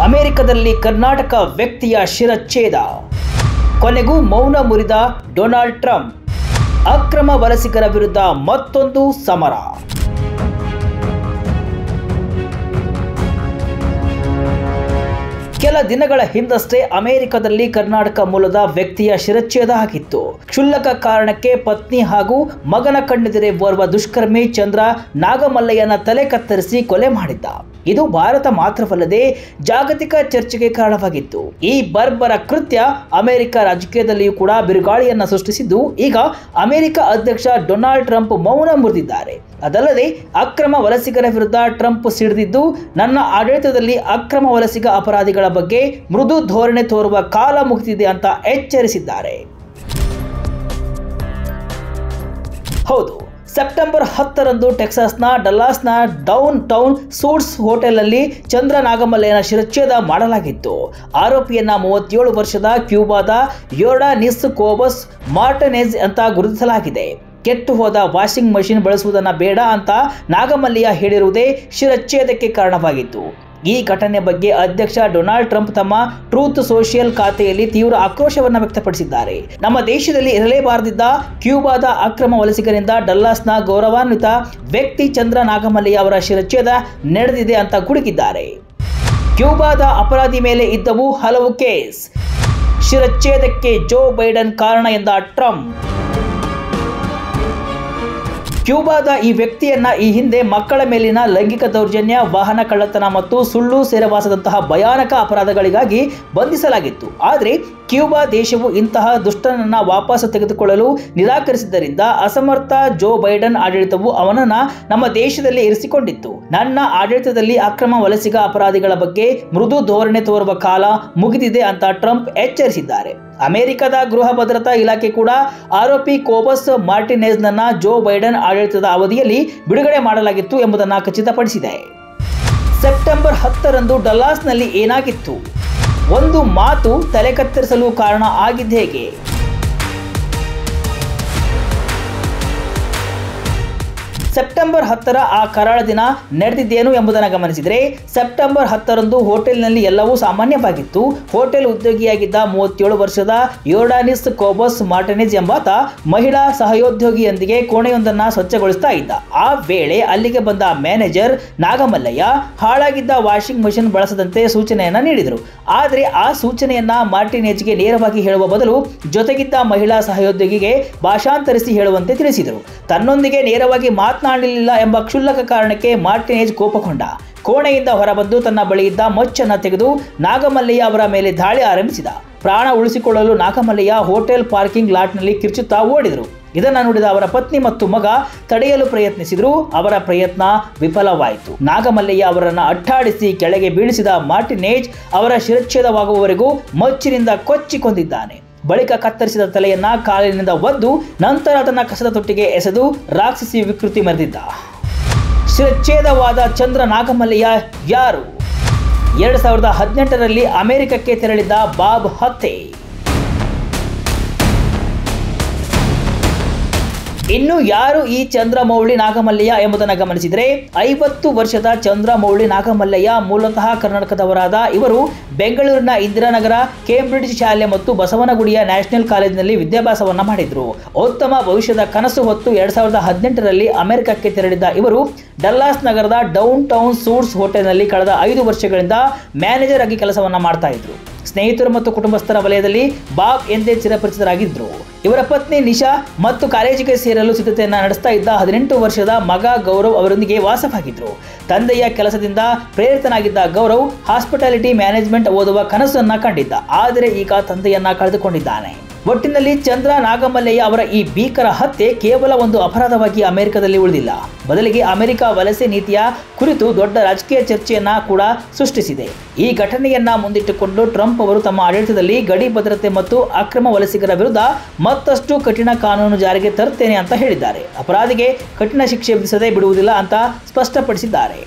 ಅಮೆರಿಕದಲ್ಲಿ ಕರ್ನಾಟಕ ವ್ಯಕ್ತಿಯ ಶಿರಚ್ಛೇದ. ಕೊನೆಗೂ ಮೌನ ಮುರಿದ ಡೊನಾಲ್ಡ್ ಟ್ರಂಪ್. ಅಕ್ರಮ ವಲಸಿಗರ ವಿರುದ್ಧ ಮತ್ತೊಂದು ಸಮರ. ಕೆಲ ದಿನಗಳ ಹಿಂದಷ್ಟೇ ಅಮೆರಿಕದಲ್ಲಿ ಕರ್ನಾಟಕ ಮೂಲದ ವ್ಯಕ್ತಿಯ ಶಿರಚ್ಛೇದ ಆಗಿತ್ತು. ಕ್ಷುಲ್ಲಕ ಕಾರಣಕ್ಕೆ ಪತ್ನಿ ಹಾಗೂ ಮಗನ ಕಣ್ಣೆದುರೇ ಓರ್ವ ದುಷ್ಕರ್ಮಿ ಚಂದ್ರ ನಾಗಮಲ್ಲಯ್ಯನ ತಲೆ ಕತ್ತರಿಸಿ ಕೊಲೆ ಮಾಡಿದ್ದ. ಇದು ಭಾರತ ಮಾತ್ರವಲ್ಲದೆ ಜಾಗತಿಕ ಚರ್ಚೆಗೆ ಕಾರಣವಾಗಿತ್ತು. ಈ ಬರ್ಬರ ಕೃತ್ಯ ಅಮೆರಿಕ ರಾಜಕೀಯದಲ್ಲಿಯೂ ಕೂಡ ಬಿರುಗಾಳಿಯನ್ನ ಸೃಷ್ಟಿಸಿದ್ದು, ಈಗ ಅಮೆರಿಕ ಅಧ್ಯಕ್ಷ ಡೊನಾಲ್ಡ್ ಟ್ರಂಪ್ ಮೌನ ಮುರಿದಿದ್ದಾರೆ. ಅದಲ್ಲದೆ ಅಕ್ರಮ ವಲಸಿಗರ ವಿರುದ್ಧ ಟ್ರಂಪ್ ಸಿಡಿದಿದ್ದು, ನನ್ನ ಆಡಳಿತದಲ್ಲಿ ಅಕ್ರಮ ವಲಸಿಗ ಅಪರಾಧಿಗಳ ಬಗ್ಗೆ ಮೃದು ಧೋರಣೆ ತೋರುವ ಕಾಲ ಮುಗಿದಿದೆ ಅಂತ ಎಚ್ಚರಿಸಿದ್ದಾರೆ. ಹೌದು, ಸೆಪ್ಟೆಂಬರ್ 10ರಂದು ಟೆಕ್ಸಾಸ್ನ ಡಲ್ಲಾಸ್ನ ಡೌನ್ ಟೌನ್ ಸೂಟ್ಸ್ ಹೋಟೆಲ್ನಲ್ಲಿ ಚಂದ್ರ ನಾಗಮಲ್ಲಯ್ಯನ ಶಿರಚ್ಛೇದ ಮಾಡಲಾಗಿತ್ತು. ಆರೋಪಿಯನ್ನ 37 ವರ್ಷದ ಕ್ಯೂಬಾದ ಯೋರ್ಡಾನಿಸ್ ಕೋಬಸ್ ಮಾರ್ಟಿನೆಜ್ ಅಂತ ಗುರುತಿಸಲಾಗಿದೆ. ಕೆಟ್ಟು ಹೋದ ವಾಷಿಂಗ್ ಮಷಿನ್ ಬಳಸುವುದನ್ನು ಬೇಡ ಅಂತ ನಾಗಮಲ್ಲಯ್ಯ ಹೇಳಿರುವುದೇ ಶಿರಚ್ಛೇದಕ್ಕೆ ಕಾರಣವಾಗಿತ್ತು. ಈ ಘಟನೆ ಬಗ್ಗೆ ಅಧ್ಯಕ್ಷ ಡೊನಾಲ್ಡ್ ಟ್ರಂಪ್ ತಮ್ಮ ಟ್ರೂತ್ ಸೋಷಿಯಲ್ ಖಾತೆಯಲ್ಲಿ ತೀವ್ರ ಆಕ್ರೋಶವನ್ನು ವ್ಯಕ್ತಪಡಿಸಿದ್ದಾರೆ. ನಮ್ಮ ದೇಶದಲ್ಲಿ ಇರಲೇಬಾರದಿದ್ದ ಕ್ಯೂಬಾದ ಅಕ್ರಮ ವಲಸಿಗರಿಂದ ಡಲ್ಲಾಸ್ನ ಗೌರವಾನ್ವಿತ ವ್ಯಕ್ತಿ ಚಂದ್ರ ನಾಗಮಲ್ಲಯ್ಯ ಅವರ ಶಿರಚ್ಛೇದ ನಡೆದಿದೆ ಅಂತ ಗುಡುಗಿದ್ದಾರೆ. ಕ್ಯೂಬಾದ ಅಪರಾಧಿ ಮೇಲೆ ಇದ್ದವು ಹಲವು ಕೇಸ್. ಶಿರಚ್ಛೇದಕ್ಕೆ ಜೋ ಬೈಡನ್ ಕಾರಣ ಎಂದ ಟ್ರಂಪ್. ಕ್ಯೂಬಾದ ಈ ವ್ಯಕ್ತಿಯನ್ನ ಈ ಹಿಂದೆ ಮಕ್ಕಳ ಮೇಲಿನ ಲೈಂಗಿಕ ದೌರ್ಜನ್ಯ, ವಾಹನ ಕಳ್ಳತನ ಮತ್ತು ಸುಳ್ಳು ಸೆರೆವಾಸದಂತಹ ಭಯಾನಕ ಅಪರಾಧಗಳಿಗಾಗಿ ಬಂಧಿಸಲಾಗಿತ್ತು. ಆದರೆ ಕ್ಯೂಬಾ ದೇಶವು ಇಂತಹ ದುಷ್ಟನನ್ನ ವಾಪಸ್ ತೆಗೆದುಕೊಳ್ಳಲು ನಿರಾಕರಿಸಿದ್ದರಿಂದ ಅಸಮರ್ಥ ಜೋ ಬೈಡನ್ ಆಡಳಿತವು ಅವನನ್ನ ನಮ್ಮ ದೇಶದಲ್ಲಿ ಇರಿಸಿಕೊಂಡಿತ್ತು. ನನ್ನ ಆಡಳಿತದಲ್ಲಿ ಅಕ್ರಮ ವಲಸಿಗ ಅಪರಾಧಿಗಳ ಬಗ್ಗೆ ಮೃದು ಧೋರಣೆ ತೋರುವ ಕಾಲ ಮುಗಿದಿದೆ ಅಂತ ಟ್ರಂಪ್ ಎಚ್ಚರಿಸಿದ್ದಾರೆ. ಅಮೆರಿಕದ ಗೃಹ ಭದ್ರತಾ ಇಲಾಖೆ ಕೂಡ ಆರೋಪಿ ಕೋಬಸ್ ಮಾರ್ಟಿನೆಜ್ನನ್ನ ಜೋ ಬೈಡನ್ ಆಡಳಿತದ ಅವಧಿಯಲ್ಲಿ ಬಿಡುಗಡೆ ಮಾಡಲಾಗಿತ್ತು ಎಂಬುದನ್ನು ಖಚಿತಪಡಿಸಿದೆ. ಸೆಪ್ಟೆಂಬರ್ 10ರಂದು ಡಲ್ಲಾಸ್ನಲ್ಲಿ ಏನಾಗಿತ್ತು? ಒಂದು ಮಾತು ತಲೆ ಕತ್ತರಿಸಲು ಕಾರಣ ಆಗಿದ್ದೇಗೆ? ಸೆಪ್ಟೆಂಬರ್ 10ರ ಆ ಕರಾಳ ದಿನ ನಡೆದಿದ್ದೇನು ಎಂಬುದನ್ನು ಗಮನಿಸಿದರೆ, ಸೆಪ್ಟೆಂಬರ್ 10ರಂದು ಹೋಟೆಲ್ನಲ್ಲಿ ಎಲ್ಲವೂ ಸಾಮಾನ್ಯವಾಗಿತ್ತು. ಹೋಟೆಲ್ ಉದ್ಯೋಗಿಯಾಗಿದ್ದ 37 ವರ್ಷದ ಯೋರ್ಡಾನಿಸ್ ಕೋಬಸ್ ಮಾರ್ಟಿನೆಜ್ ಎಂಬಾತ ಮಹಿಳಾ ಸಹೋದ್ಯೋಗಿಯೊಂದಿಗೆ ಕೋಣೆಯೊಂದನ್ನು ಸ್ವಚ್ಛಗೊಳಿಸ್ತಾ ಇದ್ದ. ಆ ವೇಳೆ ಅಲ್ಲಿಗೆ ಬಂದ ಮ್ಯಾನೇಜರ್ ನಾಗಮಲ್ಲಯ್ಯ ಹಾಳಾಗಿದ್ದ ವಾಷಿಂಗ್ ಮಷಿನ್ ಬಳಸದಂತೆ ಸೂಚನೆಯನ್ನ ನೀಡಿದರು. ಆದರೆ ಆ ಸೂಚನೆಯನ್ನ ಮಾರ್ಟಿನೆಜ್ಗೆ ನೇರವಾಗಿ ಹೇಳುವ ಬದಲು ಜೊತೆಗಿದ್ದ ಮಹಿಳಾ ಸಹೋದ್ಯೋಗಿಗೆ ಭಾಷಾಂತರಿಸಿ ಹೇಳುವಂತೆ ತಿಳಿಸಿದರು. ತನ್ನೊಂದಿಗೆ ನೇರವಾಗಿ ಮಾತನಾಡಲಿಲ್ಲ ಎಂಬ ಕ್ಷುಲ್ಲಕ ಕಾರಣಕ್ಕೆ ಮಾರ್ಟಿನೆಜ್ ಕೋಪಗೊಂಡ. ಕೋಣೆಯಿಂದ ಹೊರಬಂದು ತನ್ನ ಬಳಿಯಿದ್ದ ಮಚ್ಚನ್ನು ತೆಗೆದು ನಾಗಮಲ್ಲಯ್ಯ ಅವರ ಮೇಲೆ ದಾಳಿ ಆರಂಭಿಸಿದ. ಪ್ರಾಣ ಉಳಿಸಿಕೊಳ್ಳಲು ನಾಗಮಲ್ಲಯ್ಯ ಹೋಟೆಲ್ ಪಾರ್ಕಿಂಗ್ ಲಾಟ್ನಲ್ಲಿ ಕಿರ್ಚುತ್ತಾ ಓಡಿದರು. ಇದನ್ನು ನೋಡಿದ ಅವರ ಪತ್ನಿ ಮತ್ತು ಮಗ ತಡೆಯಲು ಪ್ರಯತ್ನಿಸಿದ್ರು. ಅವರ ಪ್ರಯತ್ನ ವಿಫಲವಾಯಿತು. ನಾಗಮಲ್ಲಯ್ಯ ಅವರನ್ನು ಅಟ್ಟಾಡಿಸಿ ಕೆಳಗೆ ಬೀಳಿಸಿದ ಮಾರ್ಟಿನೆಜ್ ಅವರ ಶಿರಚ್ಛೇದವಾಗುವವರೆಗೂ ಮಚ್ಚಿನಿಂದ ಕೊಚ್ಚಿ ಕೊಂದಿದ್ದಾನೆ. ಬಳಿಕ ಕತ್ತರಿಸಿದ ತಲೆಯನ್ನ ಕಾಲಿನಿಂದ ಒದ್ದು ನಂತರ ಅದನ್ನು ಕಸದ ತೊಟ್ಟಿಗೆ ಎಸೆದು ರಾಕ್ಷಸಿ ವಿಕೃತಿ ಮೆರೆದಿದ್ದ. ಶಿರಚ್ಛೇದವಾದ ಚಂದ್ರ ನಾಗಮಲ್ಲಯ್ಯ ಯಾರು? 2018ರಲ್ಲಿ ಅಮೆರಿಕಕ್ಕೆ ತೆರಳಿದ್ದ ಬಾಬ್ ಹತ್ಯೆ. ಇನ್ನು ಯಾರು ಈ ಚಂದ್ರಮೌಳಿ ನಾಗಮಲ್ಲಯ್ಯ ಎಂಬುದನ್ನು ಗಮನಿಸಿದರೆ, 50 ವರ್ಷದ ಚಂದ್ರಮೌಳಿ ನಾಗಮಲ್ಲಯ್ಯ ಮೂಲತಃ ಕರ್ನಾಟಕದವರಾದ ಇವರು ಬೆಂಗಳೂರಿನ ಇಂದಿರಾನಗರ, ಕೇಂಬ್ರಿಡ್ಜ್ ಶಾಲೆ ಮತ್ತು ಬಸವನಗುಡಿಯ ನ್ಯಾಷನಲ್ ಕಾಲೇಜಿನಲ್ಲಿ ವಿದ್ಯಾಭ್ಯಾಸವನ್ನ ಮಾಡಿದ್ರು. ಉತ್ತಮ ಭವಿಷ್ಯದ ಕನಸು ಹೊತ್ತು 2018ರಲ್ಲಿ ಅಮೆರಿಕಕ್ಕೆ ತೆರಳಿದ್ದ ಇವರು ಡಲ್ಲಾಸ್ ನಗರದ ಡೌನ್ ಟೌನ್ ಸೂಟ್ಸ್ ಹೋಟೆಲ್ನಲ್ಲಿ ಕಳೆದ 5 ವರ್ಷಗಳಿಂದ ಮ್ಯಾನೇಜರ್ ಆಗಿ ಕೆಲಸವನ್ನ ಮಾಡ್ತಾ ಇದ್ರು. ಸ್ನೇಹಿತರು ಮತ್ತು ಕುಟುಂಬಸ್ಥರ ವಲಯದಲ್ಲಿ ಬಾಬ್ ಎಂದೇ ಚಿರಪರಿಚಿತರಾಗಿದ್ದರು. ಇವರ ಪತ್ನಿ ನಿಶಾ ಮತ್ತು ಕಾಲೇಜಿಗೆ ಸೇರಲು ಸಿದ್ಧತೆಯನ್ನು ನಡೆಸ್ತಾ ಇದ್ದ 18 ವರ್ಷದ ಮಗ ಗೌರವ್ ಅವರೊಂದಿಗೆ ವಾಸವಾಗಿದ್ದರು. ತಂದೆಯ ಕೆಲಸದಿಂದ ಪ್ರೇರಿತನಾಗಿದ್ದ ಗೌರವ್ ಹಾಸ್ಪಿಟಾಲಿಟಿ ಮ್ಯಾನೇಜ್ಮೆಂಟ್ ಓದುವ ಕನಸನ್ನು ಕಂಡಿದ್ದ. ಆದರೆ ಈಗ ತಂದೆಯನ್ನ ಕಳೆದುಕೊಂಡಿದ್ದಾನೆ. ಒಟ್ಟಿನಲ್ಲಿ ಚಂದ್ರ ನಾಗಮಲ್ಲಯ್ಯ ಅವರ ಈ ಭೀಕರ ಹತ್ಯೆ ಕೇವಲ ಒಂದು ಅಪರಾಧವಾಗಿ ಅಮೆರಿಕದಲ್ಲಿ ಉಳಿದಿಲ್ಲ, ಬದಲಿಗೆ ಅಮೆರಿಕ ವಲಸೆ ನೀತಿಯ ಕುರಿತು ದೊಡ್ಡ ರಾಜಕೀಯ ಚರ್ಚೆಯನ್ನ ಕೂಡ ಸೃಷ್ಟಿಸಿದೆ. ಈ ಘಟನೆಯನ್ನ ಮುಂದಿಟ್ಟುಕೊಂಡು ಟ್ರಂಪ್ ಅವರು ತಮ್ಮ ಆಡಳಿತದಲ್ಲಿ ಗಡಿ ಭದ್ರತೆ ಮತ್ತು ಅಕ್ರಮ ವಲಸಿಗರ ವಿರುದ್ಧ ಮತ್ತಷ್ಟು ಕಠಿಣ ಕಾನೂನು ಜಾರಿಗೆ ತರುತ್ತೇನೆ ಅಂತ ಹೇಳಿದ್ದಾರೆ. ಅಪರಾಧಿಗೆ ಕಠಿಣ ಶಿಕ್ಷೆ ವಿಧಿಸದೆ ಬಿಡುವುದಿಲ್ಲ ಅಂತ ಸ್ಪಷ್ಟಪಡಿಸಿದ್ದಾರೆ.